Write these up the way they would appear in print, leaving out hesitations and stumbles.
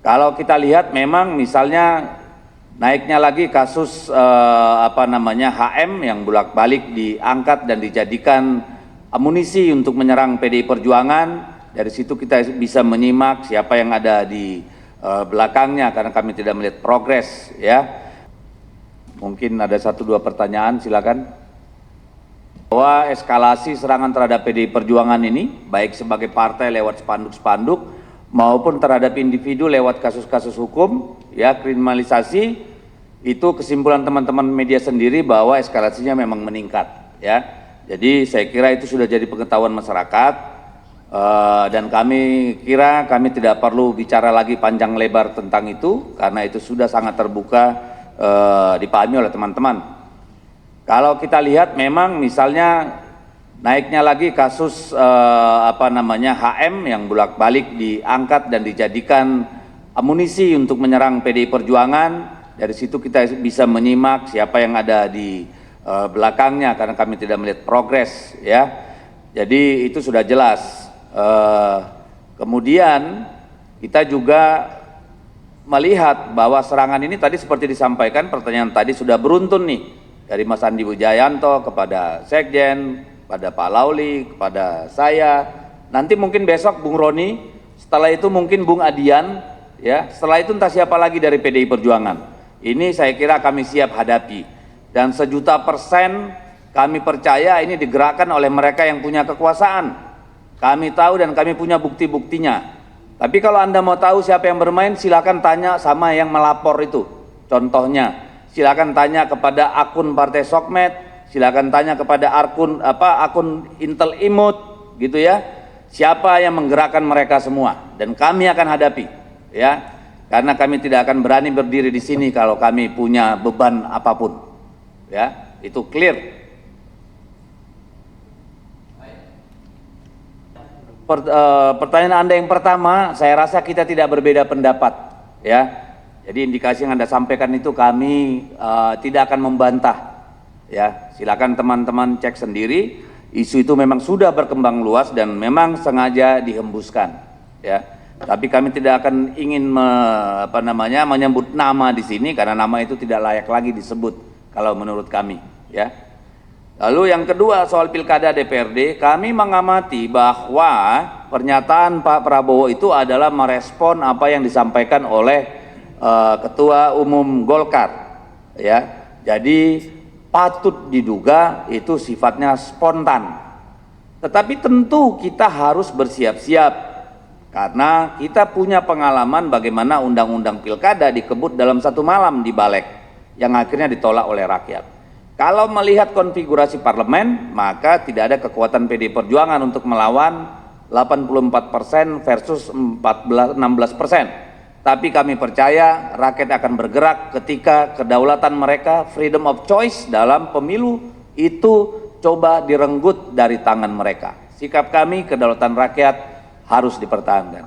Kalau kita lihat memang misalnya naiknya lagi kasus HM yang bolak-balik diangkat dan dijadikan amunisi untuk menyerang PDI Perjuangan. Dari situ kita bisa menyimak siapa yang ada di belakangnya karena kami tidak melihat progres ya. Mungkin ada 1-2 pertanyaan, silakan. Bahwa eskalasi serangan terhadap PDI Perjuangan ini baik sebagai partai lewat spanduk-spanduk maupun terhadap individu lewat kasus-kasus hukum, ya kriminalisasi, itu kesimpulan teman-teman media sendiri bahwa eskalasinya memang meningkat, ya. Jadi saya kira itu sudah jadi pengetahuan masyarakat, dan kami kira kami tidak perlu bicara lagi panjang lebar tentang itu, karena itu sudah sangat terbuka dipahami oleh teman-teman. Kalau kita lihat memang misalnya naiknya lagi kasus HM yang bolak-balik diangkat dan dijadikan amunisi untuk menyerang PDI Perjuangan. Dari situ kita bisa menyimak siapa yang ada di belakangnya karena kami tidak melihat progres ya. Jadi itu sudah jelas. Kemudian kita juga melihat bahwa serangan ini tadi seperti disampaikan, pertanyaan tadi sudah beruntun nih dari Mas Andi Wijayanto kepada Sekjen, pada Pak Lauli, kepada saya, nanti mungkin besok Bung Roni, setelah itu mungkin Bung Adian, ya, setelah itu entah siapa lagi dari PDI Perjuangan. Ini saya kira kami siap hadapi, dan 1.000.000% kami percaya ini digerakkan oleh mereka yang punya kekuasaan. Kami tahu dan kami punya bukti-buktinya. Tapi kalau Anda mau tahu siapa yang bermain, silakan tanya sama yang melapor itu. Contohnya, silakan tanya kepada akun Partai Sokmed, silakan tanya kepada akun Intel Imut gitu ya. Siapa yang menggerakkan mereka semua dan kami akan hadapi ya. Karena kami tidak akan berani berdiri di sini kalau kami punya beban apapun. Ya, itu clear. Pertanyaan Anda yang pertama, saya rasa kita tidak berbeda pendapat ya. Jadi indikasi yang Anda sampaikan itu kami tidak akan membantah. Ya, silakan teman-teman cek sendiri. Isu itu memang sudah berkembang luas dan memang sengaja dihembuskan. Ya, tapi kami tidak akan ingin menyebut nama di sini karena nama itu tidak layak lagi disebut kalau menurut kami. Ya. Lalu yang kedua soal pilkada DPRD, kami mengamati bahwa pernyataan Pak Prabowo itu adalah merespon apa yang disampaikan oleh Ketua Umum Golkar. Ya, jadi patut diduga itu sifatnya spontan. Tetapi tentu kita harus bersiap-siap karena kita punya pengalaman bagaimana undang-undang pilkada dikebut dalam 1 malam di Balek yang akhirnya ditolak oleh rakyat. Kalau melihat konfigurasi parlemen, maka tidak ada kekuatan PDI Perjuangan untuk melawan 84% versus 16%. Tapi kami percaya rakyat akan bergerak ketika kedaulatan mereka, freedom of choice dalam pemilu itu coba direnggut dari tangan mereka. Sikap kami, kedaulatan rakyat harus dipertahankan.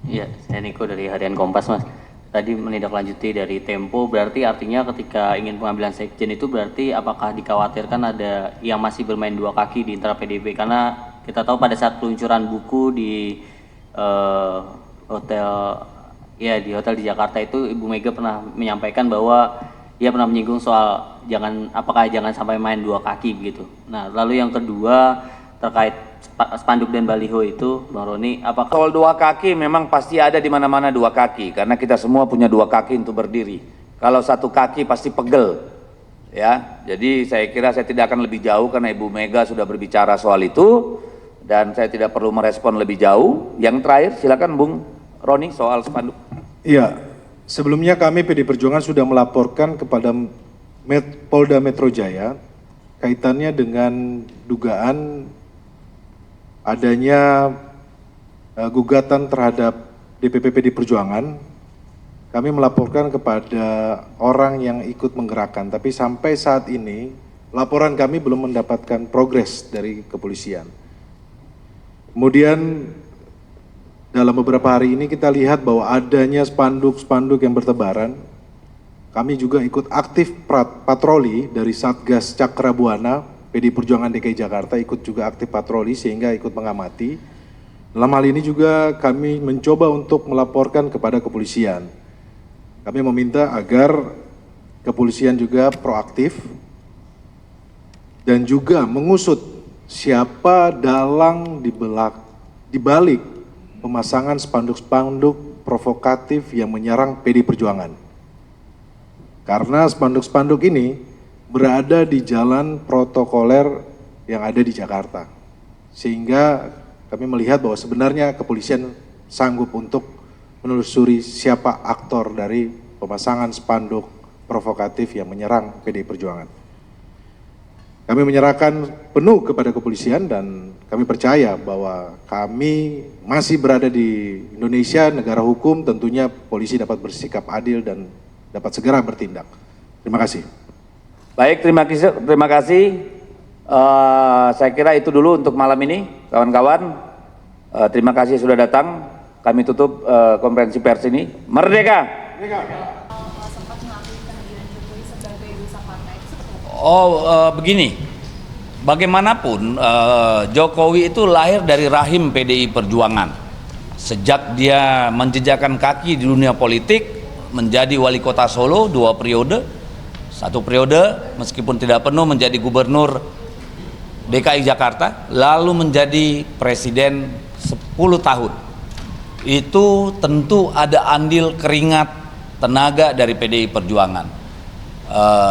Iya, saya Niko dari Harian Kompas, Mas. Tadi menindaklanjuti dari Tempo, berarti artinya ketika ingin pengambilan sekjen itu berarti apakah dikhawatirkan ada yang masih bermain 2 kaki di internal PDIP? Karena kita tahu pada saat peluncuran buku di hotel di Jakarta itu Ibu Mega pernah menyampaikan bahwa ia pernah menyinggung soal apakah jangan sampai main 2 kaki begitu. Nah, lalu yang kedua terkait spanduk dan baliho itu, Bang Roni, apakah soal 2 kaki memang pasti ada di mana-mana 2 kaki karena kita semua punya 2 kaki untuk berdiri. Kalau 1 kaki pasti pegel. Ya, jadi saya kira saya tidak akan lebih jauh karena Ibu Mega sudah berbicara soal itu dan saya tidak perlu merespon lebih jauh. Yang terakhir silakan Bung Roni soal spanduk. Iya, sebelumnya kami PDI Perjuangan sudah melaporkan kepada Polda Metro Jaya kaitannya dengan dugaan adanya gugatan terhadap DPP PDI Perjuangan. Kami melaporkan kepada orang yang ikut menggerakkan, tapi sampai saat ini laporan kami belum mendapatkan progres dari kepolisian. Kemudian dalam beberapa hari ini kita lihat bahwa adanya spanduk-spanduk yang bertebaran. Kami juga ikut aktif patroli dari Satgas Cakra Buana, PDI Perjuangan DKI Jakarta ikut juga aktif patroli sehingga ikut mengamati. Dalam hal ini juga kami mencoba untuk melaporkan kepada kepolisian. Kami meminta agar kepolisian juga proaktif dan juga mengusut siapa dalang di balik pemasangan spanduk-spanduk provokatif yang menyerang PD Perjuangan. Karena spanduk-spanduk ini berada di jalan protokoler yang ada di Jakarta. Sehingga kami melihat bahwa sebenarnya kepolisian sanggup untuk menelusuri siapa aktor dari pemasangan spanduk provokatif yang menyerang PD Perjuangan. Kami menyerahkan penuh kepada kepolisian dan kami percaya bahwa kami masih berada di Indonesia, negara hukum, tentunya polisi dapat bersikap adil dan dapat segera bertindak. Terima kasih. Baik, terima kasih. Saya kira itu dulu untuk malam ini, kawan-kawan. Terima kasih sudah datang. Kami tutup konferensi pers ini. Merdeka! Sempat mengakui kehadiran Jokowi sebagai duta partai itu seperti apa? Begini, bagaimanapun Jokowi itu lahir dari rahim PDI Perjuangan. Sejak dia menjejakkan kaki di dunia politik, menjadi wali kota Solo 2 periode, 1 periode meskipun tidak penuh menjadi gubernur DKI Jakarta, lalu menjadi presiden 10 tahun. Itu tentu ada andil keringat tenaga dari PDI Perjuangan.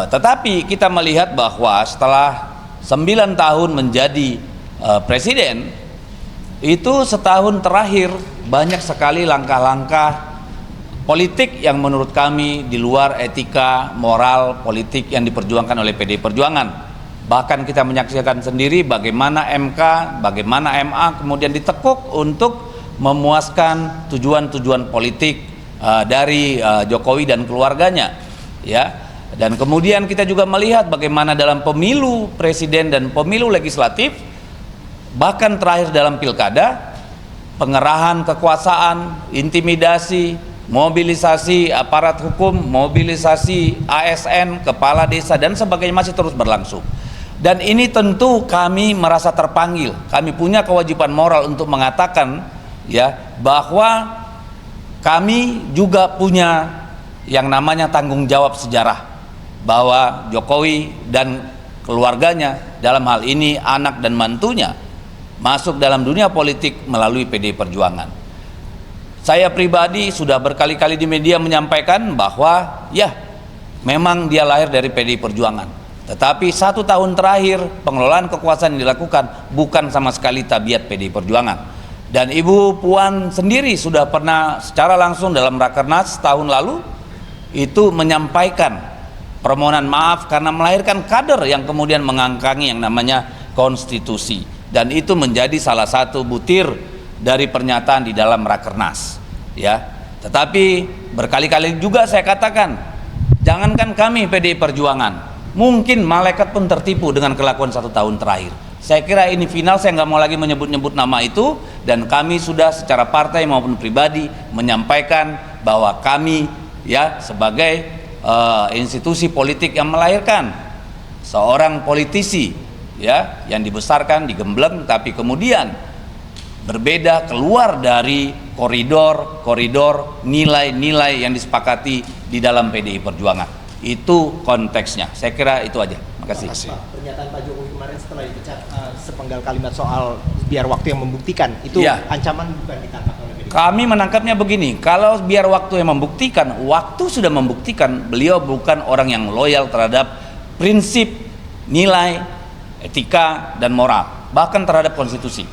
Tetapi kita melihat bahwa setelah 9 tahun menjadi presiden, itu setahun terakhir banyak sekali langkah-langkah politik yang menurut kami di luar etika moral politik yang diperjuangkan oleh PDI Perjuangan. Bahkan kita menyaksikan sendiri bagaimana MK, bagaimana MA kemudian ditekuk untuk memuaskan tujuan-tujuan politik dari Jokowi dan keluarganya, ya. Dan kemudian kita juga melihat bagaimana dalam pemilu presiden dan pemilu legislatif, bahkan terakhir dalam pilkada, pengerahan kekuasaan, intimidasi, mobilisasi aparat hukum, mobilisasi ASN, kepala desa dan sebagainya masih terus berlangsung. Dan ini tentu kami merasa terpanggil, kami punya kewajiban moral untuk mengatakan, ya, bahwa kami juga punya yang namanya tanggung jawab sejarah, bahwa Jokowi dan keluarganya, dalam hal ini anak dan mantunya, masuk dalam dunia politik melalui PDI Perjuangan. Saya pribadi sudah berkali-kali di media menyampaikan bahwa ya memang dia lahir dari PDI Perjuangan. Tetapi 1 tahun terakhir pengelolaan kekuasaan yang dilakukan bukan sama sekali tabiat PDI Perjuangan. Dan Ibu Puan sendiri sudah pernah secara langsung dalam Rakernas tahun lalu itu menyampaikan permohonan maaf karena melahirkan kader yang kemudian mengangkangi yang namanya konstitusi. Dan itu menjadi salah satu butir dari pernyataan di dalam Rakernas, ya. Tetapi berkali-kali juga saya katakan, jangankan kami PDI Perjuangan, mungkin malaikat pun tertipu dengan kelakuan 1 tahun terakhir. Saya kira ini final, saya nggak mau lagi menyebut-nyebut nama itu, dan kami sudah secara partai maupun pribadi menyampaikan bahwa kami ya sebagai institusi politik yang melahirkan seorang politisi ya yang dibesarkan, digembleng, tapi kemudian berbeda keluar dari koridor nilai-nilai yang disepakati di dalam PDI Perjuangan. Itu konteksnya. Saya kira itu aja. Makasih. Pernyataan Pak Jokowi kemarin setelah dipecat, sepenggal kalimat soal biar waktu yang membuktikan, itu ya, ancaman bukan ditangkap oleh PDI. Kami menangkapnya begini, kalau biar waktu yang membuktikan, waktu sudah membuktikan beliau bukan orang yang loyal terhadap prinsip, nilai, etika, dan moral, bahkan terhadap konstitusi.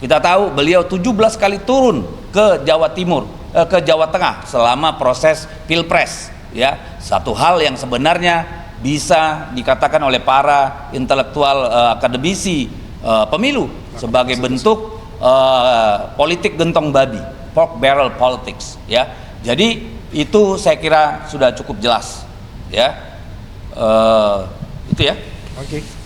Kita tahu beliau 17 kali turun ke Jawa Timur, ke Jawa Tengah selama proses Pilpres, ya. Satu hal yang sebenarnya bisa dikatakan oleh para intelektual akademisi pemilu sebagai bentuk politik gentong babi, pork barrel politics, ya. Jadi itu saya kira sudah cukup jelas, ya. Itu ya. Oke.